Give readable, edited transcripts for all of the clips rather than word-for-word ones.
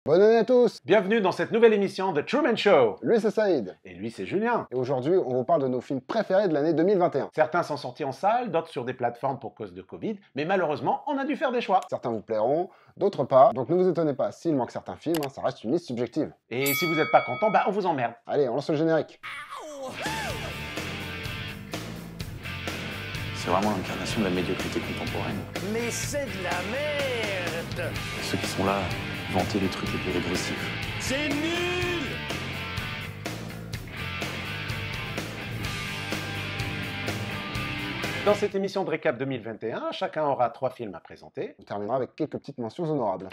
Bonne année à tous! Bienvenue dans cette nouvelle émission de Truman Show. Lui c'est Saïd. Et lui c'est Julien. Et aujourd'hui, on vous parle de nos films préférés de l'année 2021. Certains sont sortis en salle, d'autres sur des plateformes pour cause de Covid, mais malheureusement, on a dû faire des choix. Certains vous plairont, d'autres pas. Donc ne vous étonnez pas s'il manque certains films, ça reste une liste subjective. Et si vous n'êtes pas content, on vous emmerde. Allez, on lance le générique. C'est vraiment l'incarnation de la médiocrité contemporaine. Mais c'est de la merde! Ceux qui sont là, vanter les trucs les plus régressifs. C'est nul! Dans cette émission de récap 2021, chacun aura 3 films à présenter. On terminera avec quelques petites mentions honorables.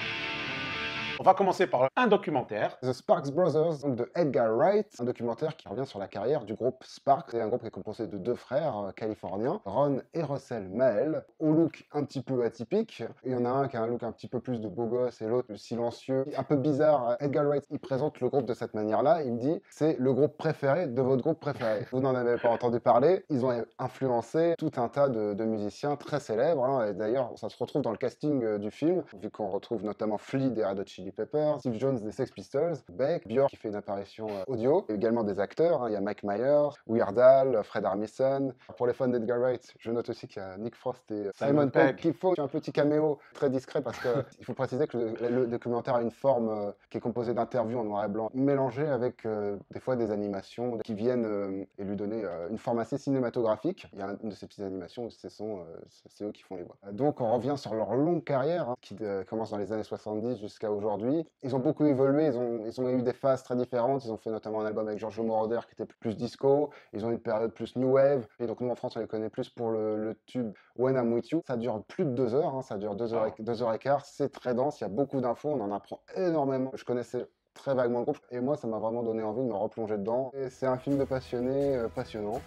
On va commencer par un documentaire. The Sparks Brothers, donc de Edgar Wright, un documentaire qui revient sur la carrière du groupe Sparks. C'est un groupe qui est composé de deux frères californiens, Ron et Russell Mael, au look un petit peu atypique. Il y en a un qui a un look un petit peu plus de beau gosse et l'autre silencieux, un peu bizarre. Edgar Wright, il présente le groupe de cette manière-là. Il me dit, c'est le groupe préféré de votre groupe préféré. Vous n'en avez pas entendu parler. Ils ont influencé tout un tas de musiciens très célèbres. Et d'ailleurs, ça se retrouve dans le casting du film, vu qu'on retrouve notamment Flea des Red Hot Chili Peppers, Steve Jones des Sex Pistols, Beck, Björk qui fait une apparition audio, et également des acteurs, il y a Mike Myers, Weird Al, Fred Armisen. Pour les fans d'Edgar Wright, je note aussi qu'il y a Nick Frost et Simon Pegg qui font un petit caméo très discret parce qu'il faut préciser que le documentaire a une forme qui est composée d'interviews en noir et blanc, mélangées avec des fois des animations qui viennent et lui donner une forme assez cinématographique. Il y a une de ces petites animations où c'est eux qui font les voix. Donc on revient sur leur longue carrière qui commence dans les années 70 jusqu'à aujourd'hui. Ils ont beaucoup évolué, ils ont eu des phases très différentes. Ils ont fait notamment un album avec Giorgio Moroder qui était plus disco. Ils ont eu une période plus new wave. Et donc nous en France, on les connaît plus pour le tube When I'm With You. Ça dure plus de 2 heures, ça dure 2 heures et quart. C'est très dense, il y a beaucoup d'infos, on en apprend énormément. Je connaissais très vaguement le groupe et moi, ça m'a vraiment donné envie de me replonger dedans. Et c'est un film de passionné, passionnant.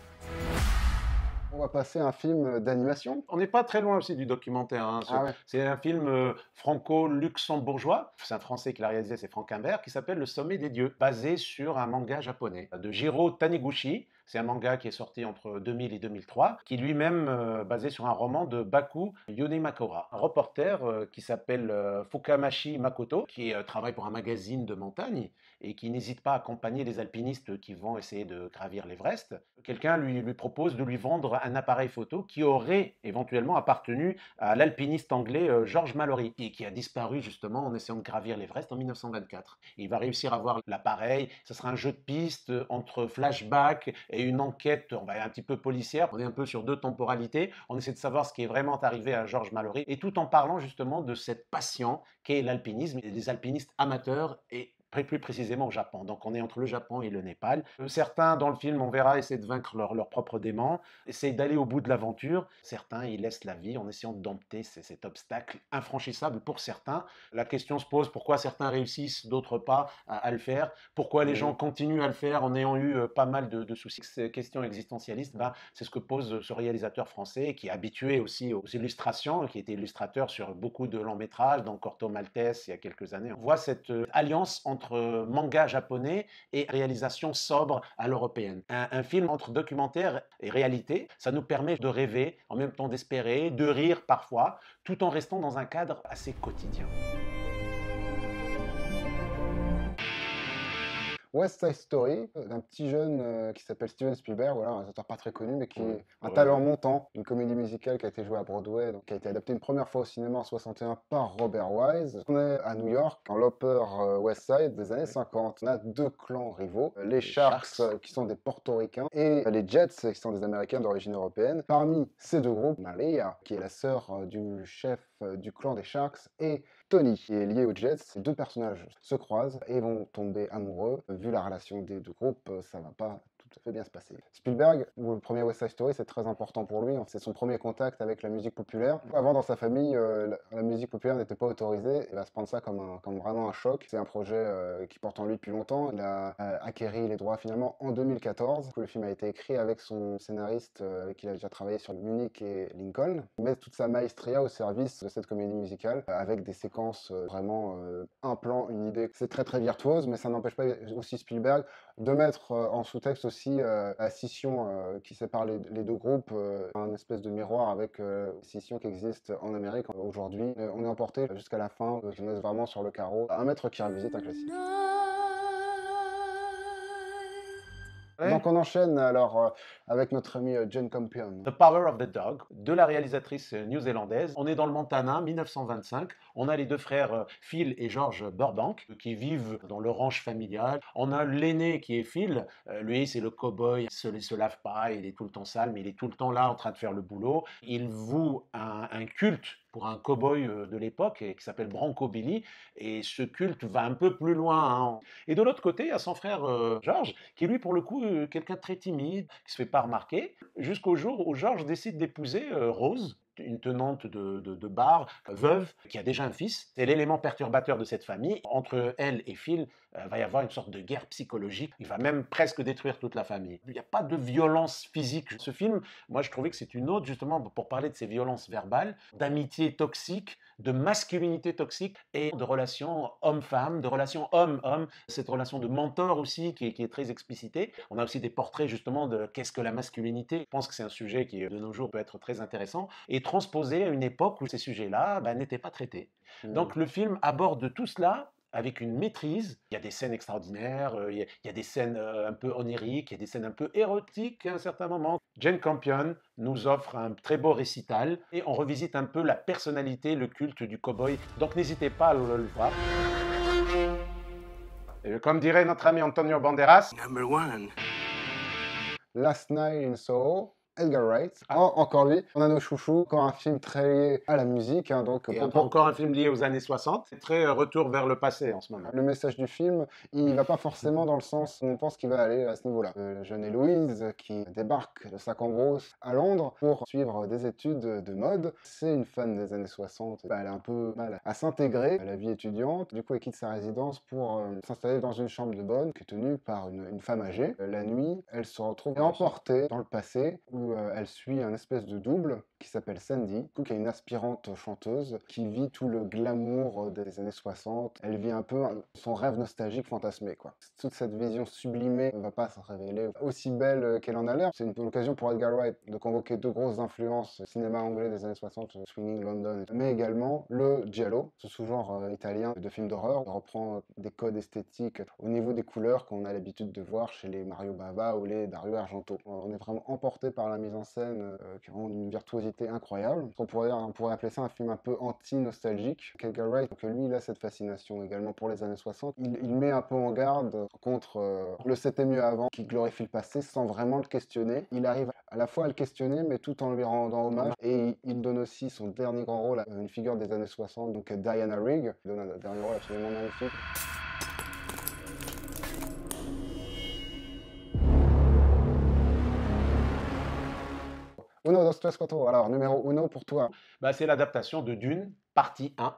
On va passer à un film d'animation. On n'est pas très loin aussi du documentaire. C'est un film franco-luxembourgeois. C'est un Français qui l'a réalisé, c'est Franck Imbert, qui s'appelle Le Sommet des Dieux, basé sur un manga japonais de Jiro Taniguchi. C'est un manga qui est sorti entre 2000 et 2003, qui lui-même basé sur un roman de Baku Yonemakura, un reporter qui s'appelle Fukamashi Makoto, qui travaille pour un magazine de montagne et qui n'hésite pas à accompagner les alpinistes qui vont essayer de gravir l'Everest. Quelqu'un lui propose de lui vendre un appareil photo qui aurait éventuellement appartenu à l'alpiniste anglais George Mallory et qui a disparu justement en essayant de gravir l'Everest en 1924. Et il va réussir à avoir l'appareil. Ce sera un jeu de piste entre flashback et une enquête un petit peu policière. On est un peu sur 2 temporalités. On essaie de savoir ce qui est vraiment arrivé à George Mallory et tout en parlant justement de cette passion qu'est l'alpinisme et des alpinistes amateurs et plus précisément au Japon. Donc on est entre le Japon et le Népal. Certains dans le film, on verra, essaient de vaincre leur propre démon, essaient d'aller au bout de l'aventure. Certains, ils laissent la vie en essayant de dompter cet obstacle infranchissable pour certains. La question se pose, pourquoi certains réussissent, d'autres pas à le faire? Pourquoi les gens continuent à le faire en ayant eu pas mal de soucis? Ces questions existentialistes, c'est ce que pose ce réalisateur français qui est habitué aussi aux illustrations, qui était illustrateur sur beaucoup de longs métrages, dans Corto Maltese il y a quelques années. On voit cette alliance entre manga japonais et réalisation sobre à l'européenne. Un film entre documentaire et réalité, ça nous permet de rêver, en même temps d'espérer, de rire parfois, tout en restant dans un cadre assez quotidien. West Side Story, d'un petit jeune qui s'appelle Steven Spielberg, voilà, un auteur pas très connu, mais qui est un talent montant, une comédie musicale qui a été jouée à Broadway, donc qui a été adaptée une première fois au cinéma en 61 par Robert Wise. On est à New York, dans l'Upper West Side des années 50. On a 2 clans rivaux, les Sharks qui sont des Portoricains et les Jets qui sont des Américains d'origine européenne. Parmi ces 2 groupes, Maria, qui est la sœur du chef du clan des Sharks, et Tony, qui est lié aux Jets. Ces 2 personnages se croisent et vont tomber amoureux. Vu la relation des 2 groupes, ça va pas tout à fait bien se passer. Spielberg, le premier West Side Story, c'est très important pour lui. C'est son premier contact avec la musique populaire. Avant, dans sa famille, la musique populaire n'était pas autorisée. Il va se prendre ça comme vraiment un choc. C'est un projet qui porte en lui depuis longtemps. Il a acquéri les droits finalement en 2014. Le film a été écrit avec son scénariste avec qui il a déjà travaillé sur Munich et Lincoln. Il met toute sa maestria au service de cette comédie musicale avec des séquences vraiment un plan, une idée. C'est très très virtuose, mais ça n'empêche pas aussi Spielberg de mettre en sous-texte aussi aussi la scission qui sépare les deux groupes, un espèce de miroir avec la scission qui existe en Amérique aujourd'hui. On est emporté jusqu'à la fin, je laisse vraiment sur le carreau. Un maître qui revisite un classique. Ouais. Donc on enchaîne alors avec notre ami Jane Campion. The Power of the Dog, de la réalisatrice néo-zélandaise. On est dans le Montana, 1925. On a les deux frères Phil et George Burbank qui vivent dans leur ranch familial. On a l'aîné qui est Phil. Lui, c'est le cow-boy. Il ne se lave pas, il est tout le temps sale, mais il est tout le temps là en train de faire le boulot. Il voue un culte pour un cow-boy de l'époque qui s'appelle Bronco Billy, et ce culte va un peu plus loin. Hein. Et de l'autre côté, il y a son frère George, qui lui, pour le coup, quelqu'un de très timide, qui se fait pas remarquer, jusqu'au jour où George décide d'épouser Rose, une tenante de bar, veuve, qui a déjà un fils. C'est l'élément perturbateur de cette famille. Entre elle et Phil, va y avoir une sorte de guerre psychologique. Il va même presque détruire toute la famille. Il n'y a pas de violence physique. Ce film, moi, je trouvais que c'est une autre, justement, pour parler de ces violences verbales, d'amitié toxique, de masculinité toxique et de relations homme-femme, de relations homme-homme, cette relation de mentor aussi qui est très explicitée. On a aussi des portraits justement de qu'est-ce que la masculinité. Je pense que c'est un sujet qui de nos jours peut être très intéressant et transposé à une époque où ces sujets-là n'étaient pas traités. Donc le film aborde tout cela avec une maîtrise. Il y a des scènes extraordinaires, il y a des scènes un peu oniriques, il y a des scènes un peu érotiques à un certain moment. Jane Campion nous offre un très beau récital et on revisite un peu la personnalité, le culte du cow-boy. Donc n'hésitez pas à le voir. Et comme dirait notre ami Antonio Banderas, Number one. Last Night in Soho. Edgar Wright, encore lui, on a nos chouchous, encore un film très lié à la musique. Hein, donc encore un film lié aux années 60, c'est très retour vers le passé en ce moment. Le message du film, il va pas forcément dans le sens où on pense qu'il va aller à ce niveau-là. La jeune Héloïse qui débarque de sa cambrousse à Londres pour suivre des études de mode, c'est une fan des années 60, elle a un peu mal à s'intégrer à la vie étudiante, du coup elle quitte sa résidence pour s'installer dans une chambre de bonne qui est tenue par une femme âgée. La nuit, elle se retrouve emportée dans le passé où elle suit un espèce de double qui s'appelle Sandy, qui est une aspirante chanteuse qui vit tout le glamour des années 60. Elle vit un peu son rêve nostalgique fantasmé, quoi. Toute cette vision sublimée ne va pas se révéler aussi belle qu'elle en a l'air. C'est une occasion pour Edgar Wright de convoquer deux grosses influences cinéma anglais des années 60, Swinging London, mais également le giallo, ce sous-genre italien de films d'horreur. Il reprend des codes esthétiques au niveau des couleurs qu'on a l'habitude de voir chez les Mario Bava ou les Dario Argento. On est vraiment emporté par la mise en scène qui rend une virtuosité incroyable. On pourrait appeler ça un film un peu anti-nostalgique. Edgar Wright, que lui, il a cette fascination également pour les années 60. Il met un peu en garde contre le c'était mieux avant, qui glorifie le passé sans vraiment le questionner. Il arrive à la fois à le questionner, mais tout en lui rendant hommage. Et il donne aussi son dernier grand rôle à une figure des années 60, donc Diana Rigg. Il donne un dernier rôle absolument magnifique. Uno, dos, tres, cuatro. Alors, numéro uno pour toi. C'est l'adaptation de Dune, partie 1,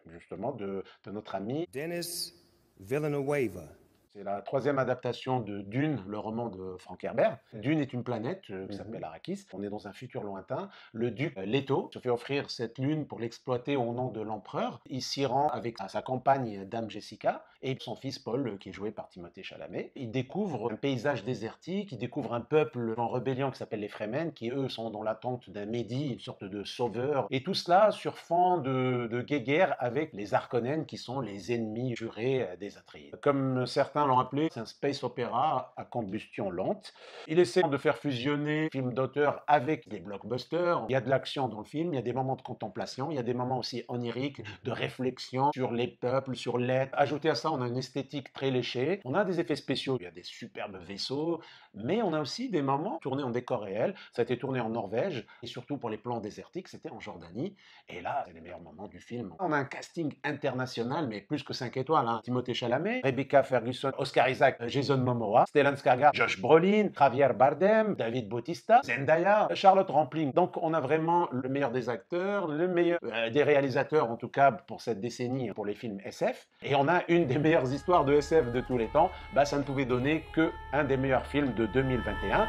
justement, de notre ami Denis Villeneuve. C'est la troisième adaptation de Dune, le roman de Frank Herbert. Dune est une planète qui s'appelle Arrakis. On est dans un futur lointain. Le duc Leto se fait offrir cette lune pour l'exploiter au nom de l'empereur. Il s'y rend avec sa compagne, Dame Jessica, et son fils Paul, qui est joué par Timothée Chalamet. Il découvre un paysage désertique, il découvre un peuple en rébellion qui s'appelle les Fremen, qui eux sont dans l'attente d'un Mehdi, une sorte de sauveur. Et tout cela sur fond de guéguerre avec les Harkonnen, qui sont les ennemis jurés des Atreides. Comme certains l'ont appelé, c'est un space opéra à combustion lente. Il essaie de faire fusionner film d'auteur avec des blockbusters. Il y a de l'action dans le film, il y a des moments de contemplation, il y a des moments aussi oniriques, de réflexion sur les peuples, sur l'être. Ajouté à ça, on a une esthétique très léchée, on a des effets spéciaux, il y a des superbes vaisseaux, mais on a aussi des moments tournés en décor réel. Ça a été tourné en Norvège, et surtout pour les plans désertiques, c'était en Jordanie. Et là, c'est les meilleurs moments du film. On a un casting international, mais plus que 5 étoiles. Hein. Timothée Chalamet, Rebecca Ferguson, Oscar Isaac, Jason Momoa, Stellan Skarsgård, Josh Brolin, Javier Bardem, David Bautista, Zendaya, Charlotte Rampling. Donc on a vraiment le meilleur des acteurs, le meilleur des réalisateurs, en tout cas pour cette décennie, pour les films SF. Et on a une des meilleures histoires de SF de tous les temps. Ça ne pouvait donner qu'un des meilleurs films de 2021.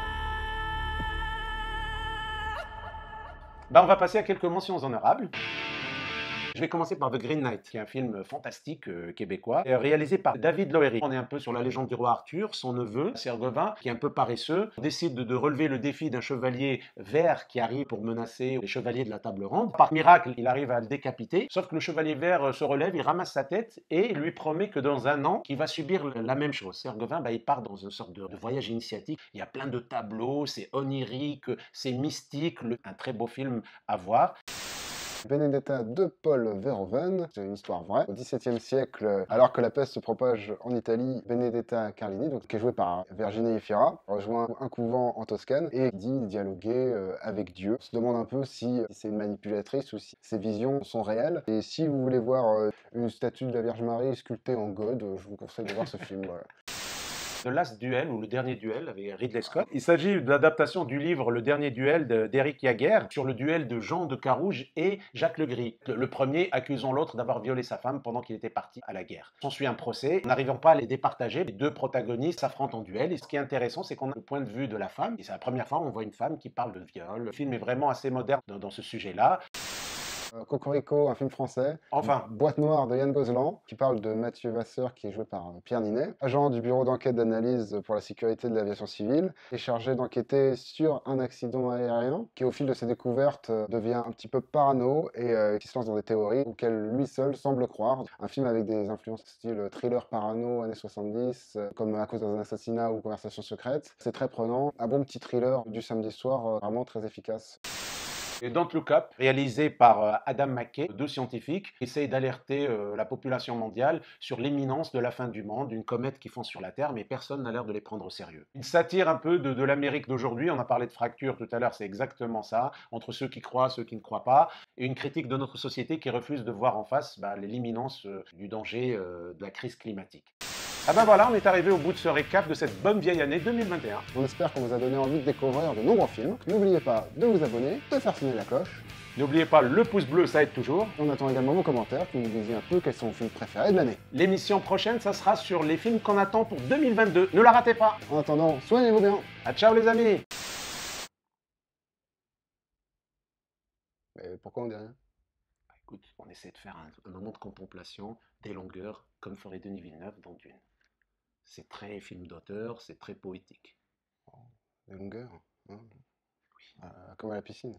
On va passer à quelques mentions honorables. Je vais commencer par The Green Knight, qui est un film fantastique québécois, réalisé par David Lowery. On est un peu sur la légende du roi Arthur, son neveu, Sergevin, qui est un peu paresseux, décide de relever le défi d'un chevalier vert qui arrive pour menacer les chevaliers de la table ronde. Par miracle, il arrive à le décapiter, sauf que le chevalier vert se relève, il ramasse sa tête et lui promet que dans un an, il va subir la même chose. Sergevin, il part dans une sorte de voyage initiatique. Il y a plein de tableaux, c'est onirique, c'est mystique, un très beau film à voir. Benedetta de Paul Verhoeven, c'est une histoire vraie. Au XVIIe siècle, alors que la peste se propage en Italie, Benedetta Carlini, donc, qui est jouée par Virginie Efira, rejoint un couvent en Toscane et dit dialoguer avec Dieu. On se demande un peu si c'est une manipulatrice ou si ses visions sont réelles. Et si vous voulez voir une statue de la Vierge Marie sculptée en God, je vous conseille de voir ce film. Voilà. The Last Duel, ou Le Dernier Duel, avec Ridley Scott. Il s'agit de l'adaptation du livre Le Dernier Duel d'Éric Jaguer sur le duel de Jean de Carouge et Jacques Legris. Le premier accusant l'autre d'avoir violé sa femme pendant qu'il était parti à la guerre. S'ensuit un procès. N'arrivant pas à les départager, les deux protagonistes s'affrontent en duel. Et ce qui est intéressant, c'est qu'on a le point de vue de la femme. Et c'est la première fois où on voit une femme qui parle de viol. Le film est vraiment assez moderne dans ce sujet-là. Cocorico, un film français. Enfin. Boîte noire de Yann Gozlan, qui parle de Mathieu Vasseur, qui est joué par Pierre Ninet, agent du bureau d'enquête d'analyse pour la sécurité de l'aviation civile, est chargé d'enquêter sur un accident aérien, qui au fil de ses découvertes devient un petit peu parano et qui se lance dans des théories auxquelles lui seul semble croire. Un film avec des influences style thriller parano années 70, comme À cause d'un assassinat ou Conversation secrète. C'est très prenant, un bon petit thriller du samedi soir, vraiment très efficace. Et Don't Look Up, réalisé par Adam McKay, deux scientifiques qui essayent d'alerter la population mondiale sur l'imminence de la fin du monde, une comète qui fond sur la Terre, mais personne n'a l'air de les prendre au sérieux. Une satire un peu de l'Amérique d'aujourd'hui, on a parlé de fracture tout à l'heure, c'est exactement ça, entre ceux qui croient, ceux qui ne croient pas, et une critique de notre société qui refuse de voir en face l'imminence du danger de la crise climatique. Ah ben voilà, on est arrivé au bout de ce récap de cette bonne vieille année 2021. On espère qu'on vous a donné envie de découvrir de nombreux films. N'oubliez pas de vous abonner, de faire sonner la cloche. N'oubliez pas le pouce bleu, ça aide toujours. On attend également vos commentaires qui nous disent un peu quels sont vos films préférés de l'année. L'émission prochaine, ça sera sur les films qu'on attend pour 2022. Ne la ratez pas. En attendant, soignez-vous bien. Ciao les amis. Mais pourquoi on dit rien? Écoute, on essaie de faire un moment de contemplation, des longueurs, comme ferait Denis Villeneuve dans Dune. C'est très film d'auteur, c'est très poétique. Oh, des longueurs, hein. Oui. Comme à la piscine.